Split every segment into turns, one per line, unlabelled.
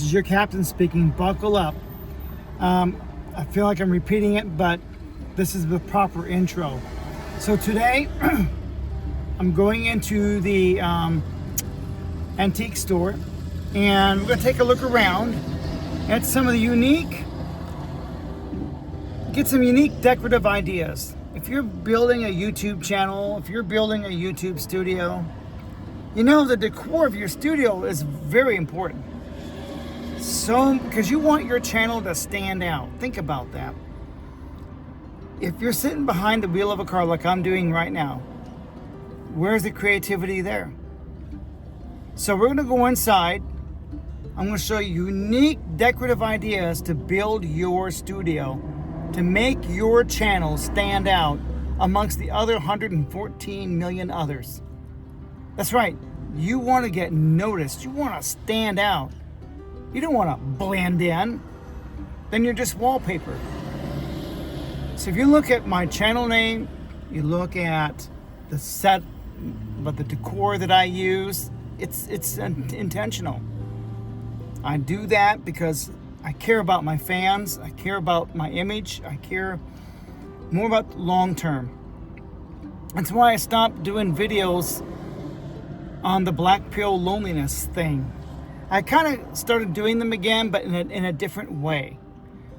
is your captain speaking. Buckle up. I feel like I'm repeating it, but this is the proper intro. So today, I'm going into the antique store, and we're going to take a look around at some of the get some unique decorative ideas. If you're building a YouTube channel, if you're building a YouTube studio, you know the decor of your studio is very important. So, because you want your channel to stand out. Think about that. If you're sitting behind the wheel of a car like I'm doing right now, where's the creativity there? So we're going to go inside. I'm going to show you unique decorative ideas to build your studio, to make your channel stand out amongst the other 114 million others. That's right. You want to get noticed. You want to stand out. You don't want to blend in. Then you're just wallpaper. So if you look at my channel name, you look at the set, but the decor that I use, it's intentional. I do that because I care about my fans. I care about my image. I care more about long term. That's why I stopped doing videos on the black pill loneliness thing. I kind of started doing them again, but in a different way.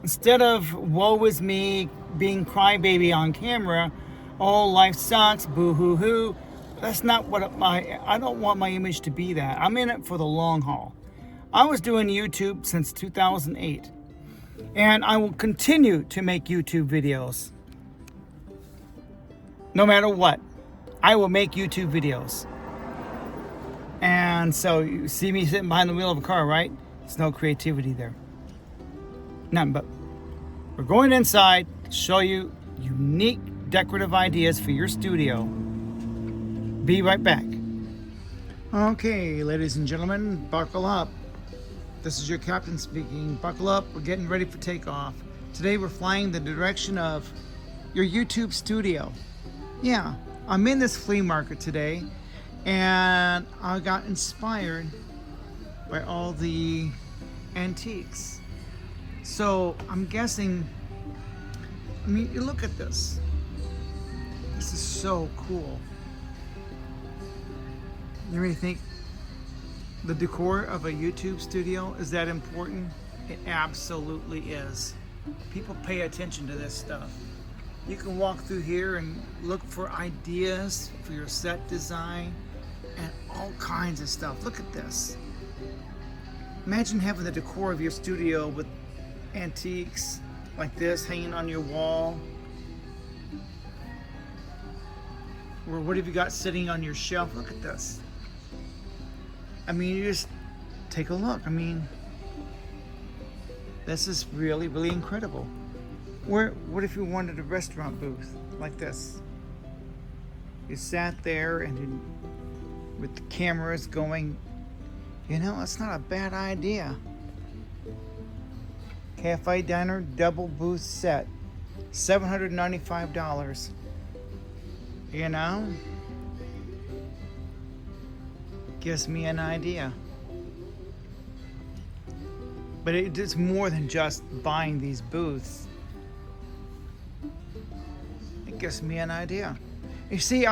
Instead of woe is me, being crybaby on camera, oh, life sucks, boo hoo hoo. That's not what I don't want my image to be that. I'm in it for the long haul. I was doing YouTube since 2008, and I will continue to make YouTube videos. No matter what, I will make YouTube videos. And so you see me sitting behind the wheel of a car, right? There's no creativity there. None, but we're going inside to show you unique decorative ideas for your studio. Be right back. Okay, ladies and gentlemen, buckle up. This is your captain speaking. Buckle up, we're getting ready for takeoff. Today we're flying the direction of your YouTube studio. Yeah, I'm in this flea market today, and I got inspired by all the antiques. So I'm guessing, you look at this. This is so cool. You really think the decor of a YouTube studio is that important? It absolutely is. People pay attention to this stuff. You can walk through here and look for ideas for your set design and all kinds of stuff. Look at this. Imagine having the decor of your studio with antiques like this hanging on your wall. Or what have you got sitting on your shelf? Look at this. You just take a look. This is really, really incredible. What if you wanted a restaurant booth like this? You sat there and with the cameras going, it's not a bad idea. Cafe Diner double booth set, $795. Gives me an idea. But it is more than just buying these booths. It gives me an idea. You see,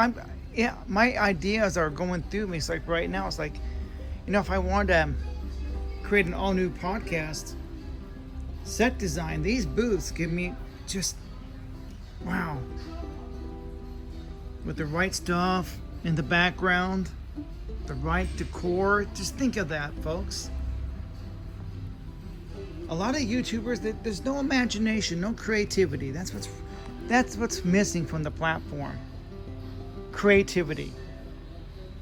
my ideas are going through me. It's like right now, it's like, if I wanted to create an all-new podcast, set design, these booths give me just, wow. With the right stuff in the background, the right decor. Just think of that, folks. A lot of YouTubers, there's no imagination, no creativity. That's what's missing from the platform. Creativity.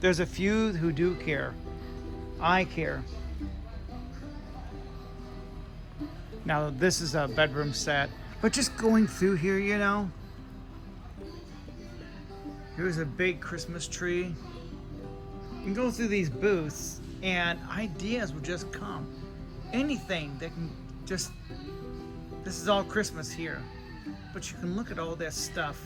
There's a few who do care. I care. Now this is a bedroom set, but just going through here, here's a big Christmas tree. You can go through these booths and ideas will just come. Anything that can just, this is all Christmas here, but you can look at all this stuff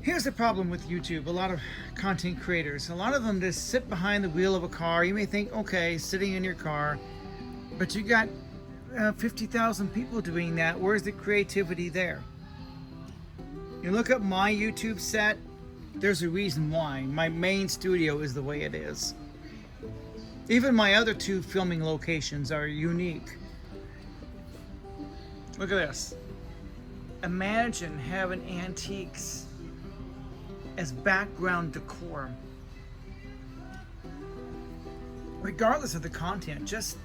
Here's the problem with YouTube. A lot of content creators, a lot of them just sit behind the wheel of a car. You may think, okay, sitting in your car, but you got 50,000 people doing that. Where's the creativity there? You look at my YouTube set, there's a reason why. My main studio is the way it is. Even my other two filming locations are unique. Look at this. Imagine having antiques as background decor. Regardless of the content, just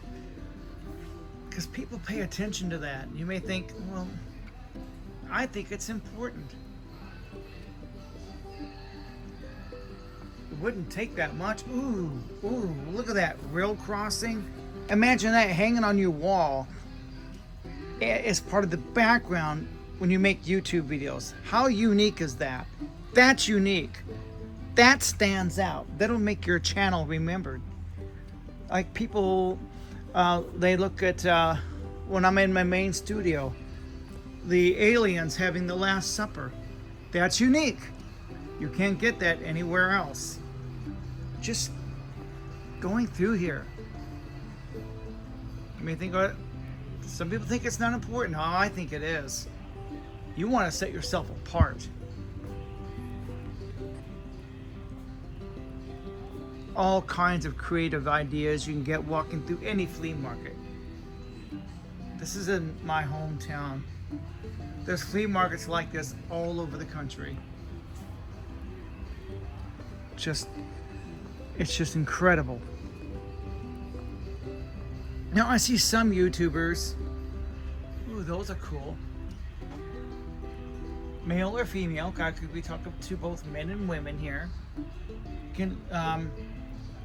because people pay attention to that. You may think, well, I think it's important. It wouldn't take that much. Ooh, look at that rail crossing. Imagine that hanging on your wall as part of the background when you make YouTube videos. How unique is that? That's unique. That stands out. That'll make your channel remembered. Like people, they look at, when I'm in my main studio, the aliens having the Last Supper. That's unique. You can't get that anywhere else. Just going through here. You may think, some people think it's not important. Oh, I think it is. You want to set yourself apart. All kinds of creative ideas you can get walking through any flea market. This is in my hometown. There's flea markets like this all over the country. It's just incredible. Now I see some YouTubers. Ooh, those are cool. Male or female, I could be talking to both men and women here. You can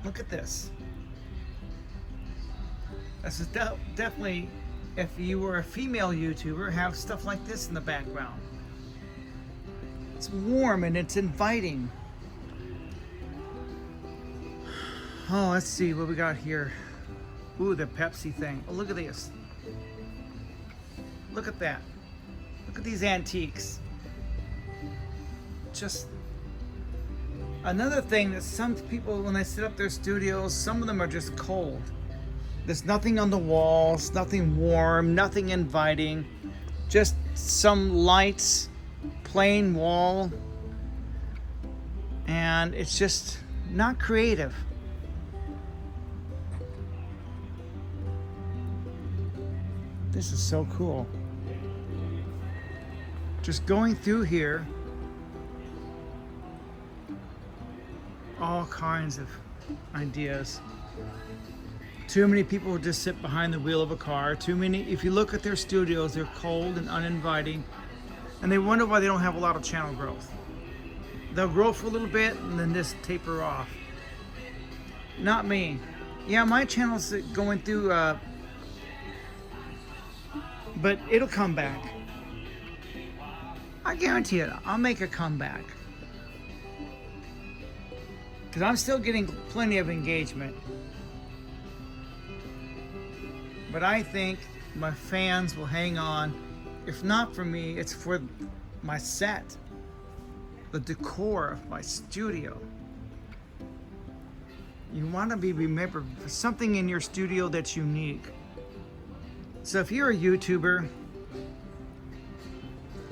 look at this. This is definitely, if you were a female YouTuber, have stuff like this in the background. It's warm and it's inviting. Oh, let's see what we got here. Ooh, the Pepsi thing. Oh, look at this. Look at that. Look at these antiques. Just another thing that some people, when they set up their studios, some of them are just cold. There's nothing on the walls, nothing warm, nothing inviting. Just some lights, plain wall. And it's just not creative. This is so cool. Just going through here, all kinds of ideas. Too many people just sit behind the wheel of a car. Too many, if you look at their studios, they're cold and uninviting, and they wonder why they don't have a lot of channel growth. They'll grow for a little bit and then just taper off. Not me. Yeah, my channel's going through, but it'll come back. I guarantee it. I'll make a comeback. Because I'm still getting plenty of engagement. But I think my fans will hang on. If not for me, it's for my set. The decor of my studio. You want to be remembered for something in your studio that's unique. So if you're a YouTuber,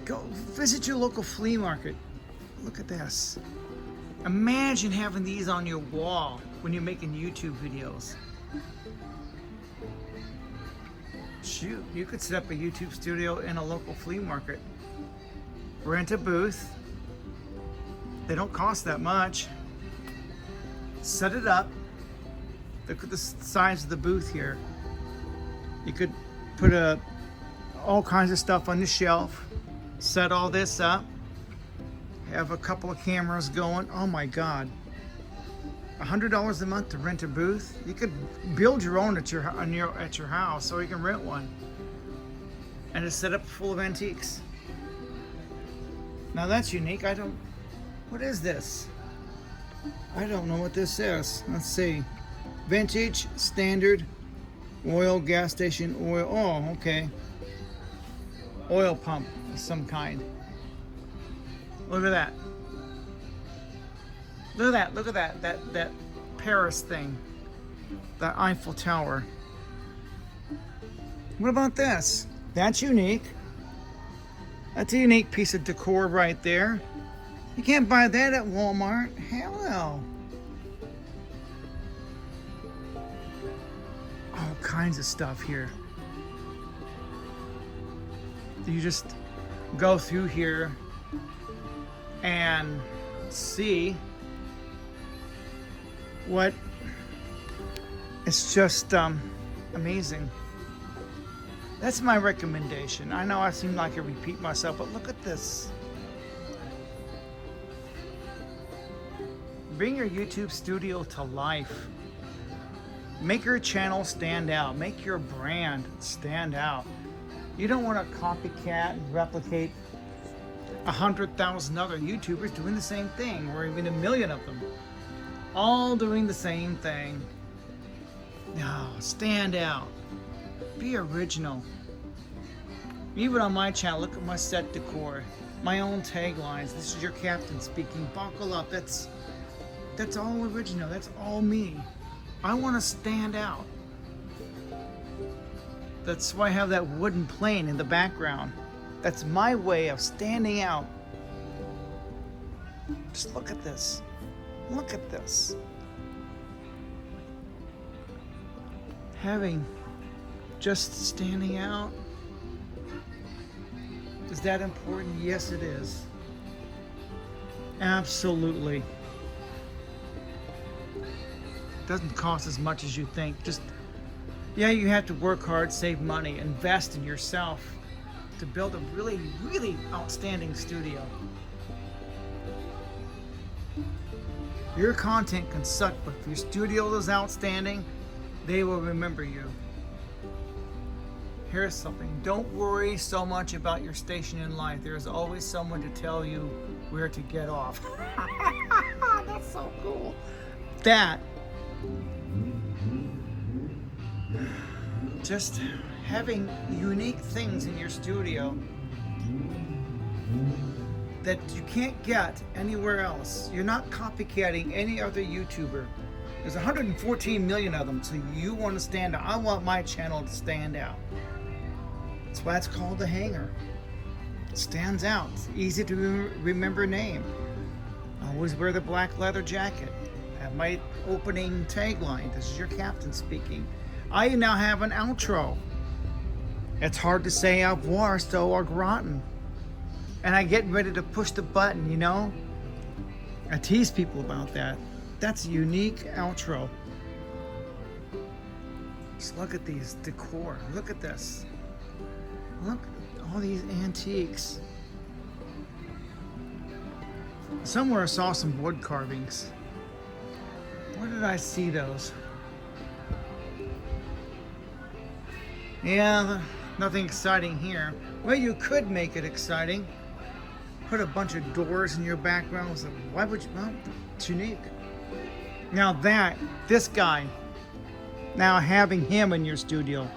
go visit your local flea market. Look at this. Imagine having these on your wall when you're making YouTube videos. Shoot, you could set up a YouTube studio in a local flea market. Rent a booth. They don't cost that much. Set it up. Look at the size of the booth here. You could put all kinds of stuff on the shelf, set all this up, have a couple of cameras going. Oh my God, $100 a month to rent a booth. You could build your own at your house, or you can rent one, and it's set up full of antiques. Now that's unique. What is this? I don't know what this is. Let's see. Vintage, standard, oil, gas station, oil. Oh, okay. Oil pump of some kind. Look at that. Look at that. Look at that. That Paris thing. That Eiffel Tower. What about this? That's unique. That's a unique piece of decor right there. You can't buy that at Walmart. Hell no. All kinds of stuff here. You just go through here and see what it's just amazing. That's my recommendation. I know I seem like I repeat myself, but look at this. Bring your YouTube studio to life. Make your channel stand out. Make your brand stand out. You don't want to copycat and replicate 100,000 other YouTubers doing the same thing, or even 1 million of them, all doing the same thing. No, stand out. Be original. Even on my channel, look at my set decor, my own taglines. This is your captain speaking. Buckle up. That's all original. That's all me. I want to stand out. That's why I have that wooden plane in the background. That's my way of standing out. Just look at this. Look at this. Having just standing out. Is that important? Yes, it is. Absolutely. Doesn't cost as much as you think. Just, yeah, you have to work hard, save money, invest in yourself to build a really, really outstanding studio. Your content can suck, but if your studio is outstanding, they will remember you. Here's something. Don't worry so much about your station in life. There's always someone to tell you where to get off. That's so cool. That, just having unique things in your studio that you can't get anywhere else. You're not copycatting any other YouTuber. There's 114 million of them, so you want to stand out. I want my channel to stand out. That's why it's called the Hanger. It stands out. It's easy to remember name. I always wear the black leather jacket. I have my opening tagline. This is your captain speaking. I now have an outro. It's hard to say au revoir, so au gratin. And I get ready to push the button, you know? I tease people about that. That's a unique outro. Just look at these decor. Look at this. Look at all these antiques. Somewhere I saw some wood carvings. Where did I see those? Yeah, nothing exciting here. Well, you could make it exciting. Put a bunch of doors in your background. So why would you? Well, it's unique. Now this guy, now having him in your studio,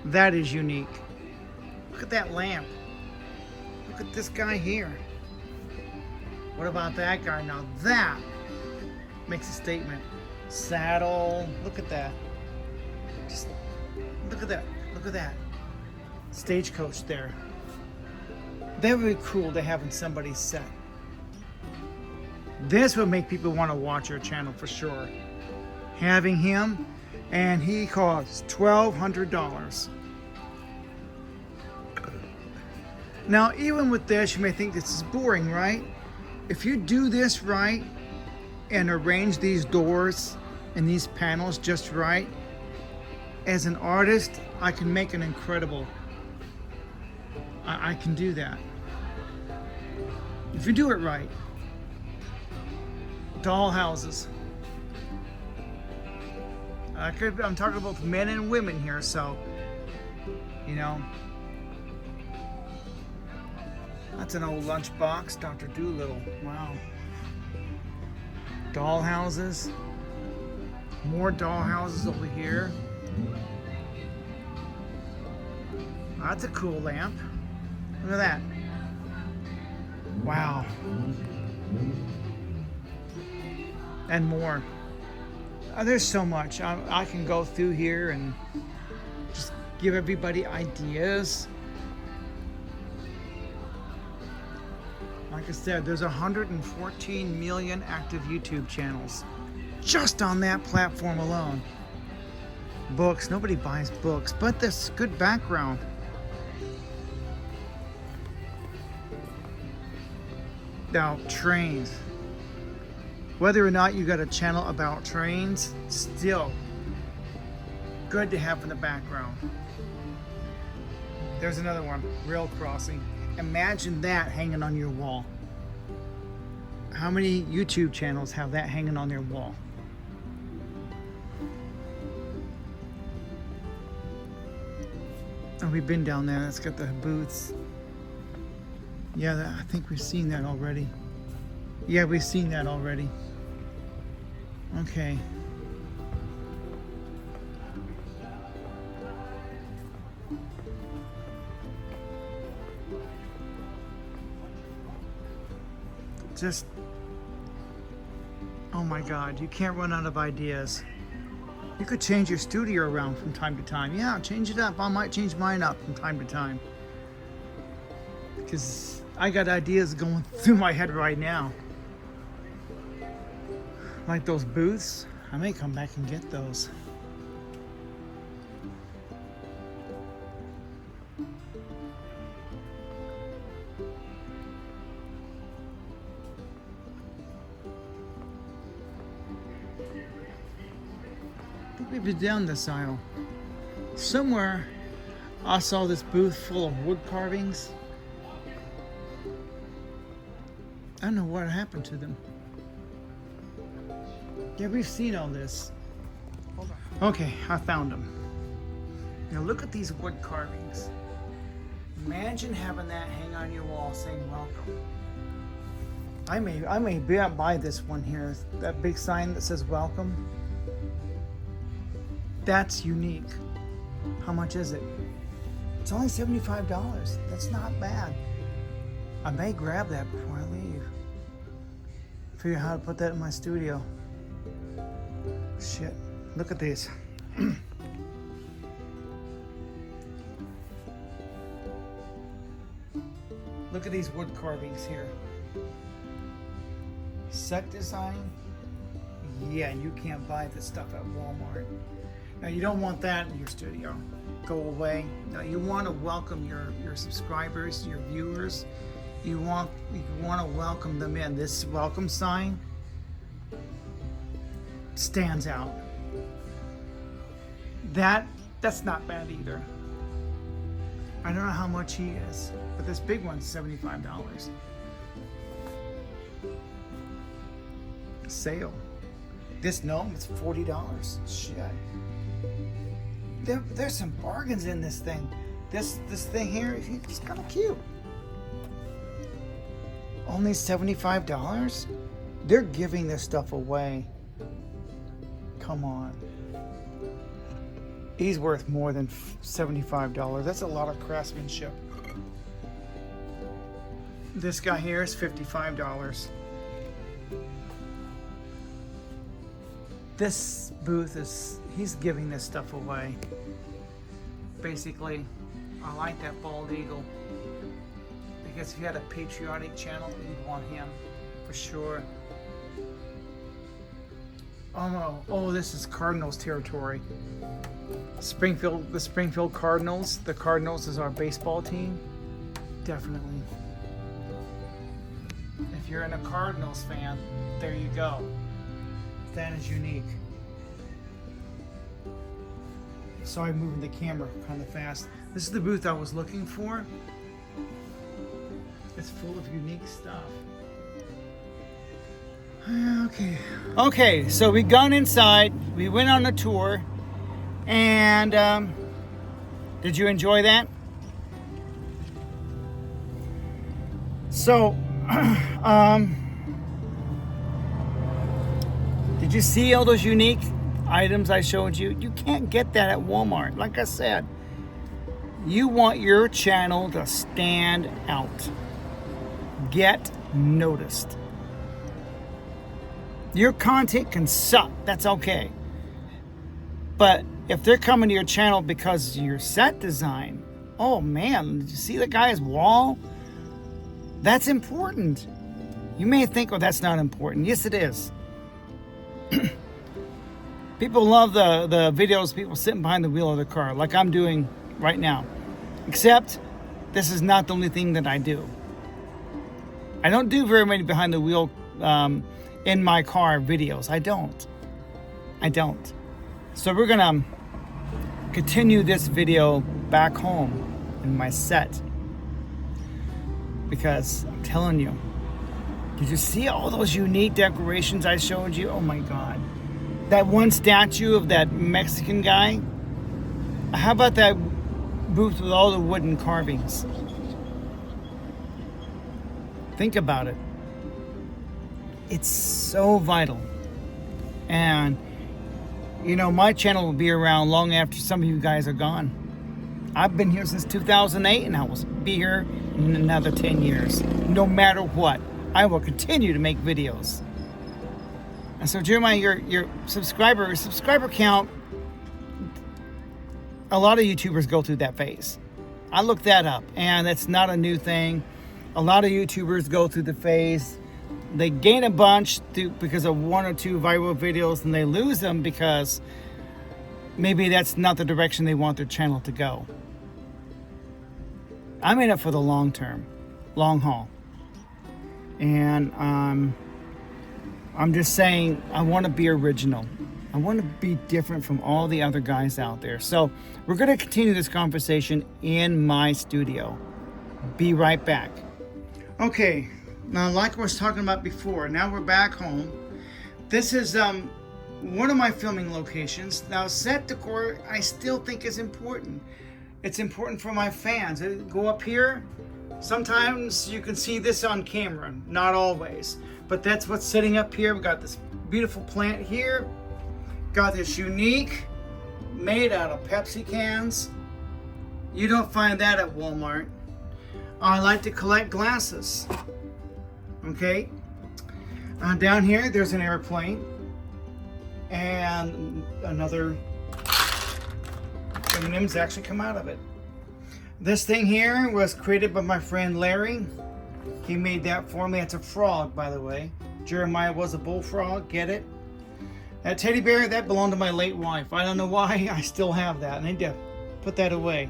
that is unique. Look at that lamp. Look at this guy here. What about that guy? Now that makes a statement. Saddle, look at that. Just look at that. Look at that. Stagecoach there. That would be cool to have in somebody's set. This would make people want to watch your channel for sure. Having him, and he costs $1,200. Now, even with this, you may think this is boring, right? If you do this right and arrange these doors and these panels just right, as an artist, I can make an incredible. I can do that. If you do it right. Doll houses. I'm talking about men and women here, so, you know. That's an old lunchbox, Dr. Doolittle. Wow. Doll houses. More doll houses over here. That's a cool lamp. Look at that. Wow. and more. There's so much. I can go through here and just give everybody ideas. Like I said, there's 114 million active YouTube channels just on that platform alone. Books, nobody buys books, but this good background. Now, trains. Whether or not you got a channel about trains, still good to have in the background. There's another one, rail crossing. Imagine that hanging on your wall. How many YouTube channels have that hanging on their wall? Oh, we've been down there. That's got the booths. Yeah, I think we've seen that already. Yeah, we've seen that already. Okay. Just, oh my God, you can't run out of ideas. You could change your studio around from time to time. Yeah, change it up. I might change mine up from time to time. Because I got ideas going through my head right now. Like those booths, I may come back and get those. I think we've been down this aisle. Somewhere I saw this booth full of wood carvings. I don't know what happened to them. Yeah, we've seen all this. Hold on. Okay, I found them. Now look at these wood carvings. Imagine having that hang on your wall saying welcome. I may buy this one here. That big sign that says welcome. That's unique. How much is it? It's only $75. That's not bad. I may grab that before I leave. Figure out how to put that in my studio. Shit, look at these. Look at these wood carvings here. Set design. Yeah, you can't buy this stuff at Walmart. Now you don't want that in your studio. Go away. Now you want to welcome your subscribers, your viewers. You want to welcome them in. This welcome sign stands out. That's not bad either. I don't know how much he is, but this big one's $75. Sale. This gnome is $40. Shit. There's some bargains in this thing. This thing here, it's kind of cute. Only $75? They're giving this stuff away. Come on. He's worth more than $75. That's a lot of craftsmanship. This guy here is $55. This booth he's giving this stuff away. Basically, I like that bald eagle. Because if you had a patriotic channel, you'd want him for sure. Oh no! Oh, this is Cardinals territory. The Springfield Cardinals. The Cardinals is our baseball team. Definitely. If you're a Cardinals fan, there you go. That is unique. Sorry, moving the camera kind of fast. This is the booth I was looking for. It's full of unique stuff. Okay, so we gone inside. We went on a tour. And did you enjoy that? So, did you see all those unique items I showed you? You can't get that at Walmart. Like I said, you want your channel to stand out. Get noticed. Your content can suck. That's okay. But if they're coming to your channel because of your set design, oh man, did you see the guy's wall? That's important. You may think, oh, that's not important. Yes, it is. People love the videos of people sitting behind the wheel of the car, like I'm doing right now. Except, this is not the only thing that I do. I don't do very many behind the wheel in my car videos. I don't. So we're gonna continue this video back home in my set. Because I'm telling you, did you see all those unique decorations I showed you? Oh my God. That one statue of that Mexican guy. How about that booth with all the wooden carvings? Think about it. It's so vital. And, you know, my channel will be around long after some of you guys are gone. I've been here since 2008 and I will be here in another 10 years. No matter what, I will continue to make videos. And so Jeremiah, your subscriber count, a lot of YouTubers go through that phase. I looked that up and it's not a new thing. A lot of YouTubers go through the phase. They gain a bunch because of one or two viral videos, and they lose them because maybe that's not the direction they want their channel to go. I'm in it for the long term, long haul. And I'm just saying, I want to be original. I want to be different from all the other guys out there. So we're going to continue this conversation in my studio. Be right back. Okay, now like I was talking about before, now we're back home. This is one of my filming locations. Now set decor, I still think is important. It's important for my fans. Go up here. Sometimes you can see this on camera, not always. But that's what's sitting up here. We've got this beautiful plant here. Got this unique, made out of Pepsi cans. You don't find that at Walmart. I like to collect glasses. Okay. Down here, there's an airplane. And another M&M's actually come out of it. This thing here was created by my friend Larry. He made that for me. It's a frog, by the way. Jeremiah was a bullfrog, get it? That teddy bear, that belonged to my late wife. I don't know why I still have that. I need to put that away.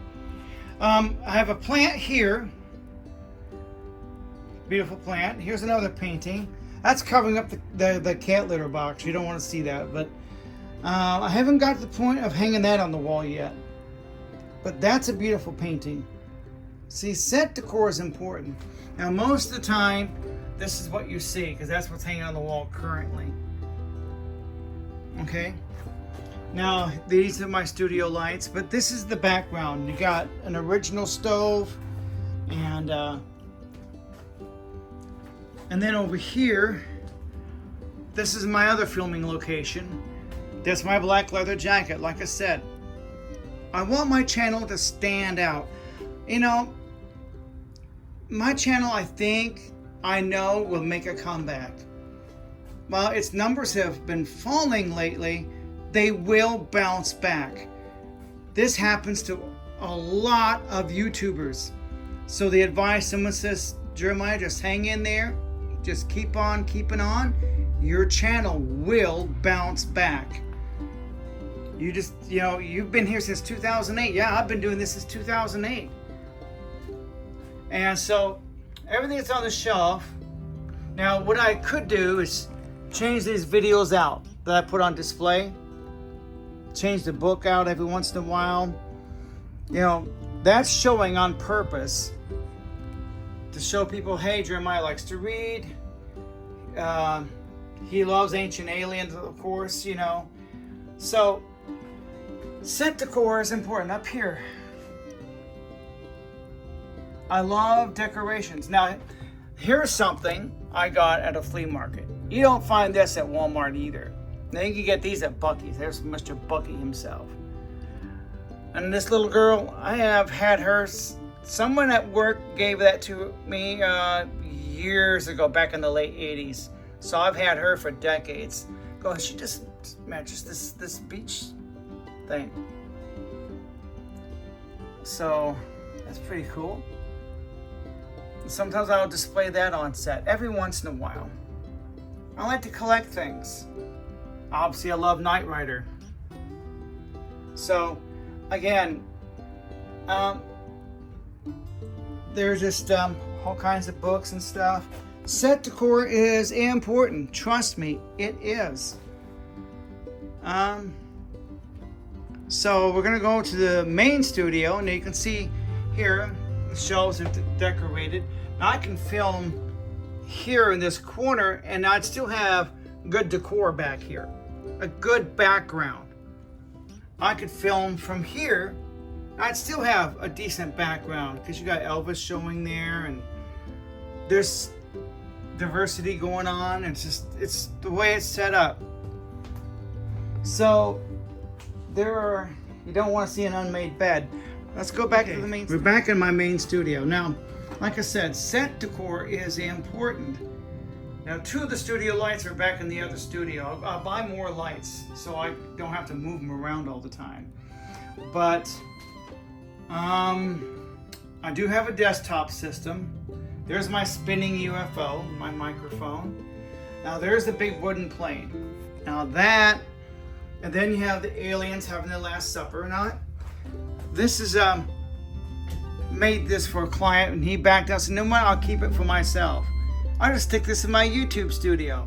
I have a plant here. Beautiful plant. Here's another painting. That's covering up the cat litter box. You don't want to see that, but I haven't got to the point of hanging that on the wall yet. But that's a beautiful painting. See, set decor is important. Now, most of the time, this is what you see, because that's what's hanging on the wall currently. Okay? Now, these are my studio lights, but this is the background. You got an original stove, and then over here, this is my other filming location. That's my black leather jacket, like I said. I want my channel to stand out. You know, my channel, I know, will make a comeback. While its numbers have been falling lately, they will bounce back. This happens to a lot of YouTubers. So the advice, someone says, Jeremiah, just hang in there. Just keep on keeping on. Your channel will bounce back. You've been here since 2008. Yeah, I've been doing this since 2008. And so everything that's on the shelf. Now, what I could do is change these videos out that I put on display. Change the book out every once in a while. You know, that's showing on purpose to show people, hey, Jeremiah likes to read. He loves Ancient Aliens, of course, you know. So, set decor is important. Up here, I love decorations. Now, here's something I got at a flea market. You don't find this at Walmart either. Now, you can get these at Buc-ee's. There's Mr. Buc-ee himself. And this little girl, I have had her. Someone at work gave that to me years ago, back in the late 80s. So I've had her for decades. Go, she just matches this beach thing. So that's pretty cool. Sometimes I'll display that on set every once in a while. I like to collect things. Obviously, I love Knight Rider. So, again, there's just all kinds of books and stuff. Set decor is important. Trust me, it is. So we're gonna go to the main studio, and you can see here the shelves are decorated. Now I can film here in this corner, and I'd still have good decor back here, a good background. I could film from here. I'd still have a decent background because you got Elvis showing there, and there's diversity going on. It's the way it's set up. So you don't want to see an unmade bed. Let's go back to the main. We're back in my main studio. Now, like I said, set decor is important. Now, 2 of the studio lights are back in the other studio. I'll buy more lights so I don't have to move them around all the time. But I do have a desktop system. There's my spinning UFO, my microphone. Now there's the big wooden plane. Now that, and then you have the aliens having the Last Supper. Now this is made this for a client, and he backed out and said, no matter, I'll keep it for myself. I'll just stick this in my YouTube studio.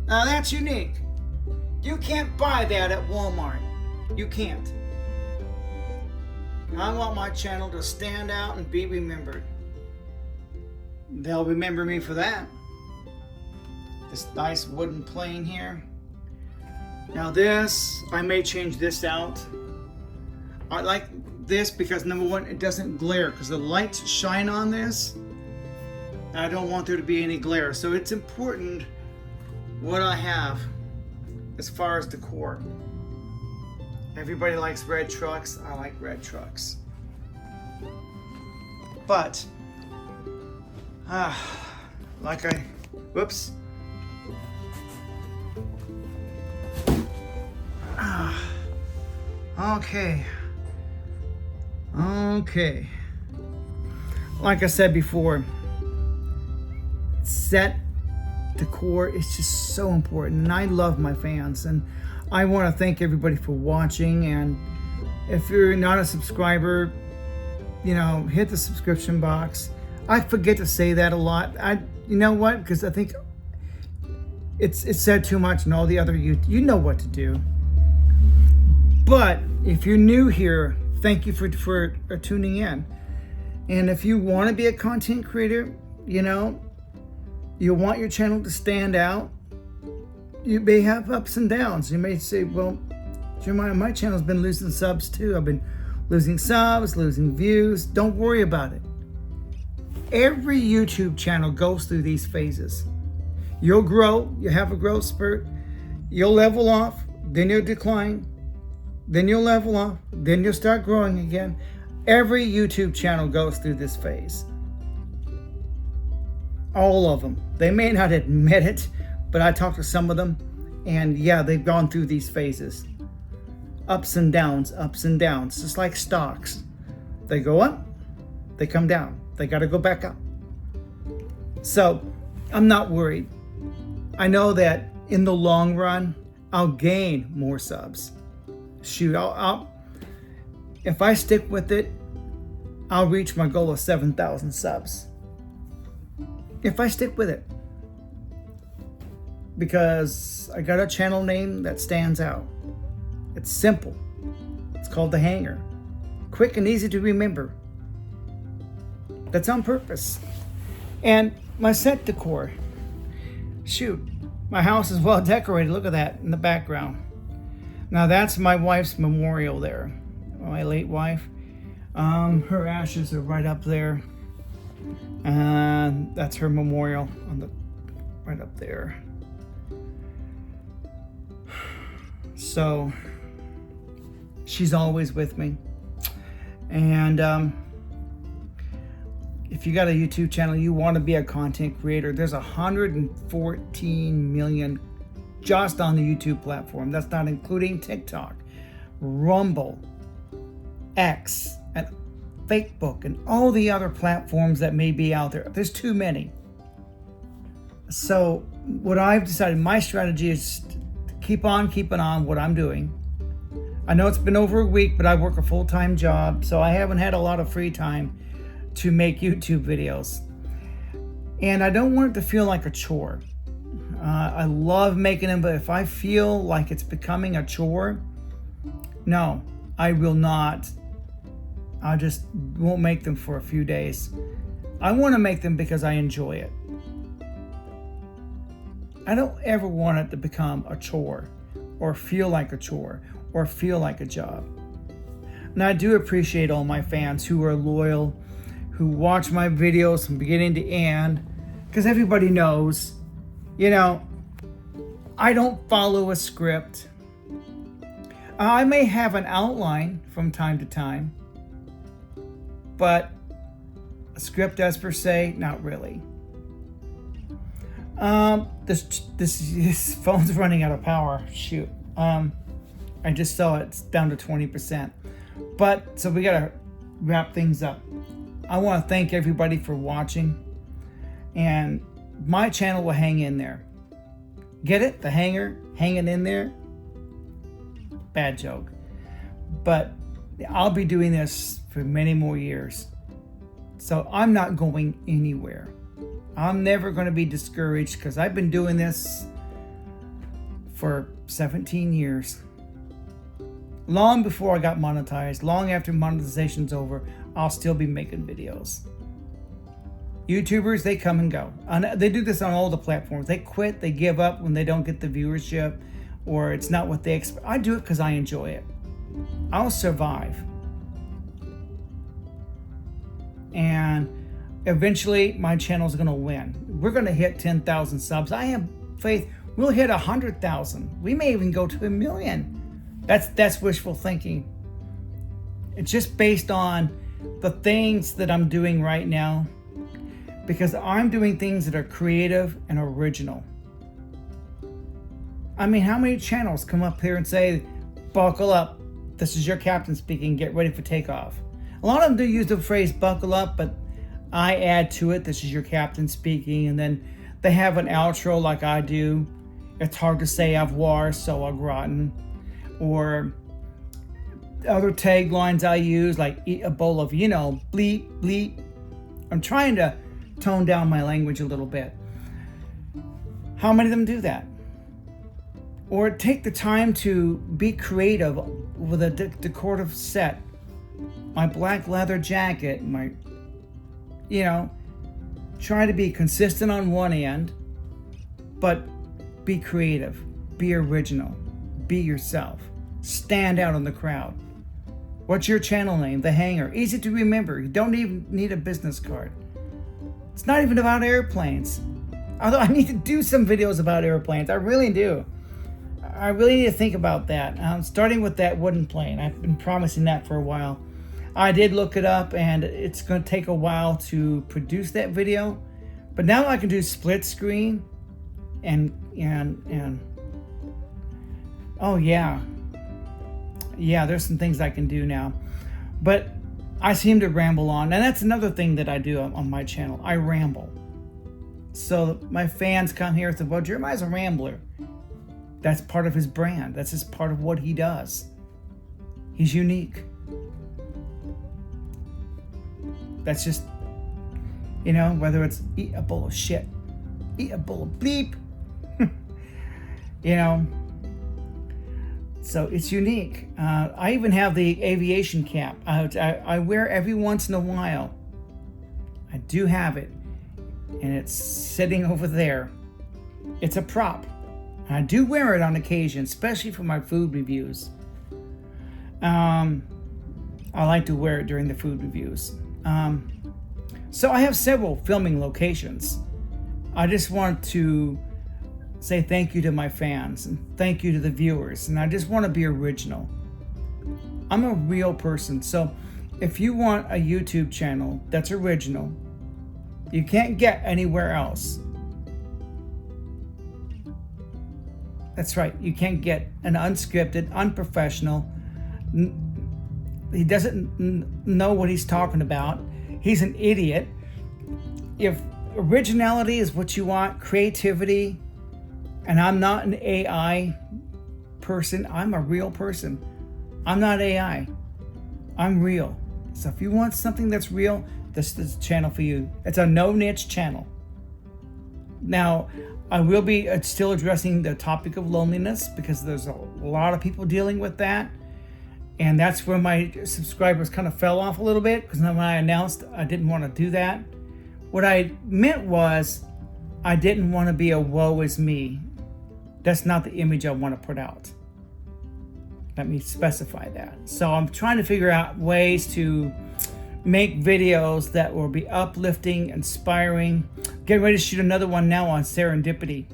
Now that's unique. You can't buy that at Walmart. You can't. I want my channel to stand out and be remembered. They'll remember me for that. This nice wooden plane here. Now this, I may change this out. I like this because number one, it doesn't glare because the lights shine on this. I don't want there to be any glare. So it's important what I have as far as decor. Everybody likes red trucks. I like red trucks. But, whoops. Okay. Like I said before, set decor is just so important, and I love my fans, and I want to thank everybody for watching. And if you're not a subscriber, hit the subscription box. I forget to say that a lot. You know what? Because I think it's said too much, and all the other you know what to do. But if you're new here, thank you for tuning in. And if you want to be a content creator, you want your channel to stand out. You may have ups and downs. You may say, well, Jeremiah, my channel's been losing subs too. I've been losing subs, losing views. Don't worry about it. Every YouTube channel goes through these phases. You'll grow, you have a growth spurt, you'll level off, then you'll decline, then you'll level off, then you'll start growing again. Every YouTube channel goes through this phase. All of them. They may not admit it, but I talked to some of them, and yeah, they've gone through these phases. Ups and downs, just like stocks. They go up, they come down. They got to go back up. So I'm not worried. I know that in the long run, I'll gain more subs. Shoot, if I stick with it, I'll reach my goal of 7,000 subs. If I stick with it. Because I got a channel name that stands out. It's simple. It's called The Hanger. Quick and easy to remember. That's on purpose. And my set decor. Shoot, my house is well decorated. Look at that in the background. Now that's my wife's memorial there. My late wife. Her ashes are right up there. And that's her memorial right up there. So she's always with me. And if you got a YouTube channel, you want to be a content creator, there's 114 million just on the YouTube platform. That's not including TikTok, Rumble, X, and Facebook, and all the other platforms that may be out there. There's too many. So what I've decided, my strategy is to keep on keeping on what I'm doing. I know it's been over a week, but I work a full-time job, so I haven't had a lot of free time to make YouTube videos. And I don't want it to feel like a chore. I love making them, but if I feel like it's becoming a chore, no, I will not. I just won't make them for a few days. I want to make them because I enjoy it. I don't ever want it to become a chore or feel like a chore or feel like a job. And I do appreciate all my fans who are loyal, who watch my videos from beginning to end, because everybody knows, I don't follow a script. I may have an outline from time to time, but a script as per se, not really. This phone's running out of power. Shoot. I just saw it's down to 20%. But so we gotta wrap things up. I want to thank everybody for watching, and my channel will hang in there. Get it? The hanger hanging in there? Bad joke. But I'll be doing this for many more years. So I'm not going anywhere. I'm never going to be discouraged because I've been doing this for 17 years. Long before I got monetized, long after monetization's over, I'll still be making videos. YouTubers, they come and go. They do this on all the platforms. They quit, they give up when they don't get the viewership or it's not what they expect. I do it because I enjoy it. I'll survive. And eventually my channel's going to win. We're going to hit 10,000 subs. I have faith we'll hit 100,000. We may even go to 1 million. That's wishful thinking. It's just based on the things that I'm doing right now, because I'm doing things that are creative and original. I mean, how many channels come up here and say, buckle up, this is your captain speaking, get ready for takeoff? A lot of them do use the phrase buckle up, but I add to it, this is your captain speaking, and then they have an outro like I do. It's hard to say au revoir, so au gratin. Or other taglines I use, like eat a bowl of, bleep, bleep. I'm trying to tone down my language a little bit. How many of them do that? Or take the time to be creative with a decorative set. My black leather jacket, try to be consistent on one end, but be creative, be original, be yourself, stand out in the crowd. What's your channel name? The Hanger. Easy to remember. You don't even need a business card. It's not even about airplanes. Although I need to do some videos about airplanes. I really do. I really need to think about that. Starting with that wooden plane. I've been promising that for a while. I did look it up, and it's going to take a while to produce that video. But now I can do split screen and oh yeah, there's some things I can do now. But I seem to ramble on, and that's another thing that I do on my channel. I ramble. So my fans come here and say, well, Jeremiah's a rambler. That's part of his brand. That's just part of what he does. He's unique. That's just, whether it's eat a bowl of shit, eat a bowl of bleep, so it's unique. I even have the aviation cap. I wear every once in a while. I do have it, and it's sitting over there. It's a prop. I do wear it on occasion, especially for my food reviews. I like to wear it during the food reviews. So I have several filming locations. I just want to say thank you to my fans and thank you to the viewers. And I just want to be original. I'm a real person. So if you want a YouTube channel that's original, You can't get anywhere else. That's right. You can't get an unscripted, unprofessional. He doesn't know what he's talking about. He's an idiot. If originality is what you want, creativity, and I'm not an AI person, I'm a real person. I'm not AI. I'm real. So if you want something that's real, this is the channel for you. It's a no niche channel. Now, I will be still addressing the topic of loneliness because there's a lot of people dealing with that. And that's where my subscribers kind of fell off a little bit, because when I announced I didn't want to do that, what I meant was I didn't want to be a woe is me. That's not the image I want to put out. Let me specify that. So I'm trying to figure out ways to make videos that will be uplifting, inspiring. Getting ready to shoot another one now on serendipity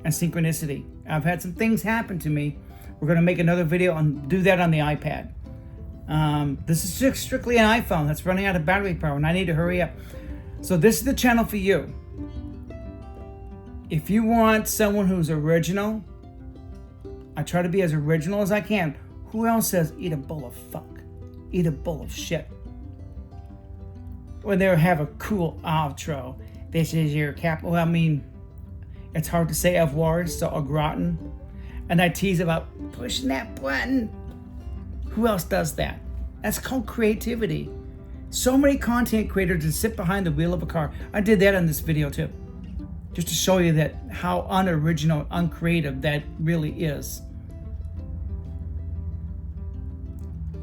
and synchronicity. I've had some things happen to me. We're going to make another video and do that on the iPad. This is just strictly an iPhone that's running out of battery power, and I need to hurry up. So this is the channel for you. If you want someone who's original, I try to be as original as I can. Who else says eat a bowl of fuck? Eat a bowl of shit. Or they have a cool outro. This is your cap. Well, I mean, it's hard to say F words, so au gratin. And I tease about pushing that button. Who else does that? That's called creativity. So many content creators that sit behind the wheel of a car. I did that in this video too. Just to show you that how unoriginal, uncreative that really is.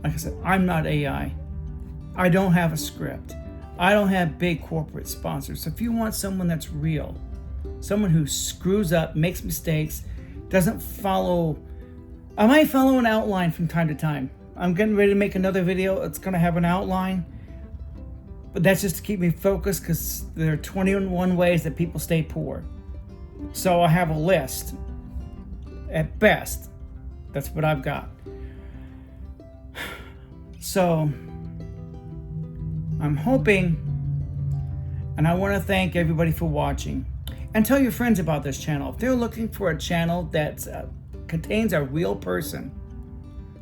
Like I said, I'm not AI. I don't have a script. I don't have big corporate sponsors. So if you want someone that's real, someone who screws up, makes mistakes, doesn't follow, I might follow an outline from time to time. I'm getting ready to make another video. It's going to have an outline. But that's just to keep me focused, because there are 21 ways that people stay poor. So I have a list. At best, that's what I've got. So I'm hoping, and I want to thank everybody for watching. And tell your friends about this channel. If they're looking for a channel that contains a real person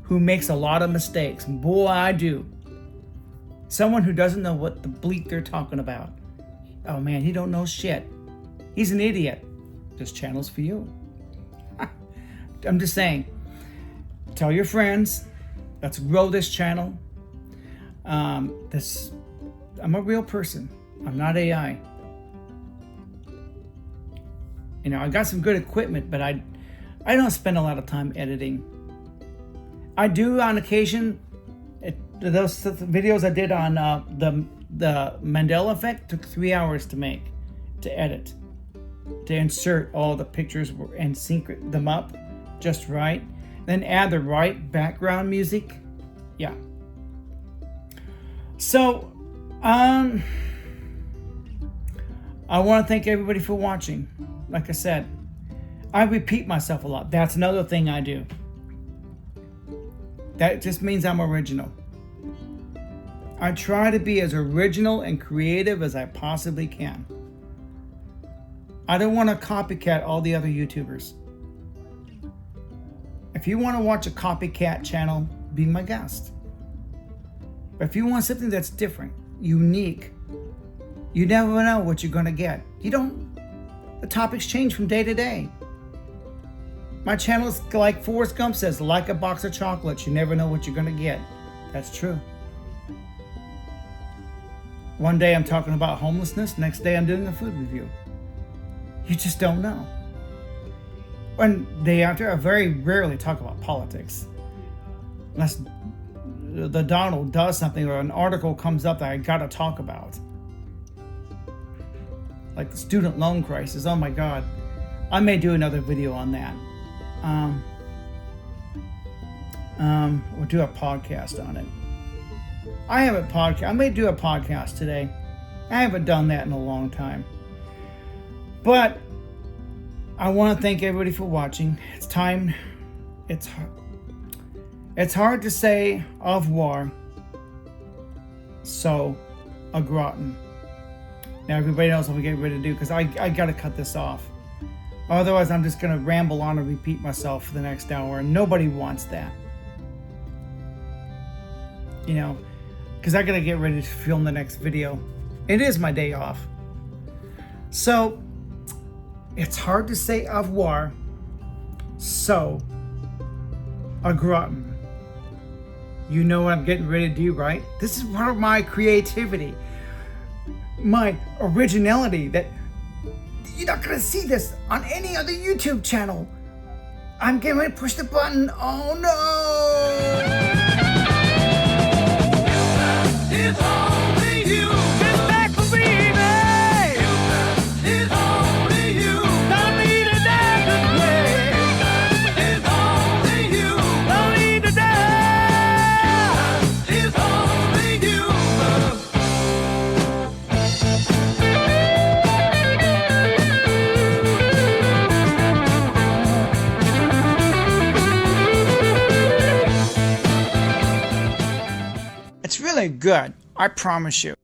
who makes a lot of mistakes, boy, I do. Someone who doesn't know what the bleep they're talking about. Oh man, he don't know shit. He's an idiot. This channel's for you. I'm just saying. Tell your friends. Let's grow this channel. I'm a real person. I'm not AI. You know, I got some good equipment, but I don't spend a lot of time editing. I do on occasion. Those videos I did on the Mandela effect took 3 hours to make, to edit, to insert all the pictures and sync them up just right, then add the right background music. Yeah. So, I want to thank everybody for watching. Like I said, I repeat myself a lot. That's another thing I do. That just means I'm original. I try to be as original and creative as I possibly can. I don't want to copycat all the other YouTubers. If you want to watch a copycat channel, be my guest. But if you want something that's different, unique, you never know what you're going to get. The topics change from day to day. My channel is like Forrest Gump says, like a box of chocolates. You never know what you're going to get. That's true. One day I'm talking about homelessness. Next day I'm doing a food review. You just don't know. One day after, I very rarely talk about politics. Unless the Donald does something or an article comes up that I gotta talk about. Like the student loan crisis. Oh my God. I may do another video on that. We'll do a podcast on it. I may do a podcast today. I haven't done that in a long time. But I want to thank everybody for watching. It's time. It's hard to say au revoir. So, au gratin. Now everybody knows what we get ready to do, because I got to cut this off. Otherwise, I'm just going to ramble on and repeat myself for the next hour, and nobody wants that. You know, because I got to get ready to film the next video. It is my day off. So, it's hard to say au revoir. So, a gratin. You know what I'm getting ready to do, right? This is part of my creativity, my originality, that you're not gonna see this on any other YouTube channel. I'm getting ready to push the button. Oh no! It's only you. It's back for me, babe. It's only you. Don't need a dance to play. It's only you. Don't need a dance. It's only you. It's really good, I promise you.